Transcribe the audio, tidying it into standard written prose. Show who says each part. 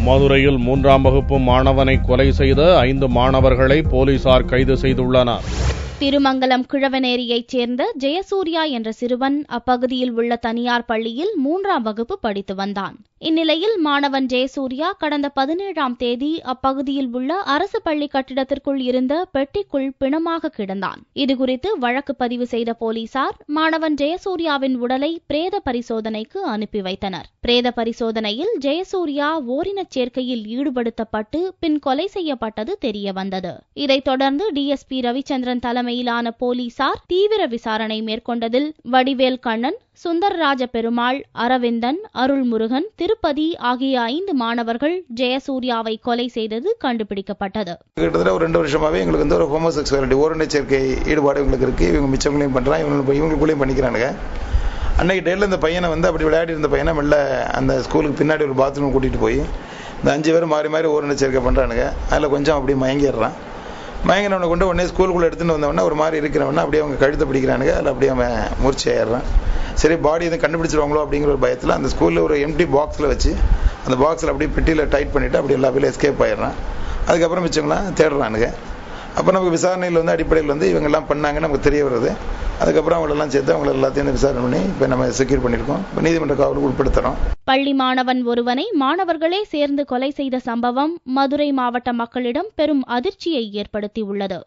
Speaker 1: மதுரையில் 3ஆம் வகுப்பு மாணவனை கொலை செய்த 5 மாணவர்களை போலீசார் கைது செய்துள்ளனர்.
Speaker 2: திருமங்கலம் கிழவனேரியைச் சேர்ந்த ஜெயசூர்யா என்ற சிறுவன் அப்பகுதியில் உள்ள தனியார் பள்ளியில் 3ஆம் வகுப்பு படித்து வந்தான். இந்நிலையில் மாணவன் ஜெயசூர்யா கடந்த 17ஆம் தேதி அப்பகுதியில் உள்ள அரசு பள்ளி கட்டிடத்திற்குள் இருந்த பெட்டிக்குள் பிணமாக கிடந்தான். இதுகுறித்து வழக்கு பதிவு செய்த போலீசார் மாணவன் ஜெயசூர்யாவின் உடலை பிரேத பரிசோதனைக்கு அனுப்பி வைத்தனர். பிரேத பரிசோதனையில் ஜெயசூர்யா ஓரினச் சேர்க்கையில் ஈடுபடுத்தப்பட்டு பின் கொலை செய்யப்பட்டது தெரியவந்தது. இதைத் தொடர்ந்து டிஎஸ்பி ரவிச்சந்திரன் தலைமையிலான போலீசார் தீவிர விசாரணை மேற்கொண்டதில் வடிவேல் கண்ணன், சுந்தரராஜ பெருமாள், அரவிந்தன், அருள்முருகன், திருப்பதி ஆகிய 5 மாணவர்கள் ஜெயசூர்யாவை கொலை செய்தது கண்டுபிடிக்கப்பட்டது.
Speaker 3: கிட்டத்தட்ட ஒரு 2 வருஷமாவே எங்களுக்கு ஒரு ஹோமோசெக்சுவாலிட்டி ஓரின சேர்க்கை ஈடுபாடு இவங்களுக்கு இருக்கு. இவங்க மிச்சங்களையும் பண்றாங்க, இவங்களுக்குள்ளேயும் பண்ணிக்கிறானுங்க. அன்னைக்கு டேல இந்த பையனை அப்படி விளையாடி இருந்த பையனை மெல்ல அந்த ஸ்கூலுக்கு பின்னாடி ஒரு பாத்ரூம் கூட்டிட்டு போய் இந்த 5 பேரும் மாறி மாறி ஓரின சேர்க்கை பண்றானுங்க. அதில் கொஞ்சம் அப்படியே மயங்கிடுறான். மயங்கினவனை கொண்டு உடனே ஸ்கூலுக்குள்ள எடுத்துட்டு வந்தவொடனே ஒரு மாதிரி இருக்கிறவனா அப்படியே அவங்க கழுத்தை பிடிக்கிறானுங்க. அதில் அப்படியே அவன் மூர்ச்சி ஆயிடுறான். சரி, பாடி எதுவும் கண்டுபிடிச்சிருவாங்களோ அப்படிங்கிற ஒரு பயத்தில் அந்த ஸ்கூலில் ஒரு எம்டி பாக்ஸில் வச்சு அந்த பாக்ஸில் அப்படியே பெட்டியில் டைட் பண்ணிவிட்டு அப்படி எல்லா பேரும் எஸ்கேப் ஆயிடுறான். அதுக்கப்புறம் மிச்சவங்களாம் தேடுறானுங்க. அப்போ நமக்கு விசாரணையில் அடிப்படையில் இவங்கெல்லாம் பண்ணாங்கன்னு நமக்கு தெரிய வருது. அதுக்கப்புறம் அவங்களெல்லாம் சேர்த்து அவங்கள எல்லாத்தையும் விசாரணை பண்ணி இப்போ நம்ம செக்யூர் பண்ணியிருக்கோம். இப்போ நீதிமன்ற காவலுக்கு உட்படுத்துகிறோம்.
Speaker 2: பள்ளி மாணவன் ஒருவனை மாணவர்களே சேர்ந்து கொலை செய்த சம்பவம் மதுரை மாவட்ட மக்களிடம் பெரும் அதிர்ச்சியை ஏற்படுத்தியுள்ளது.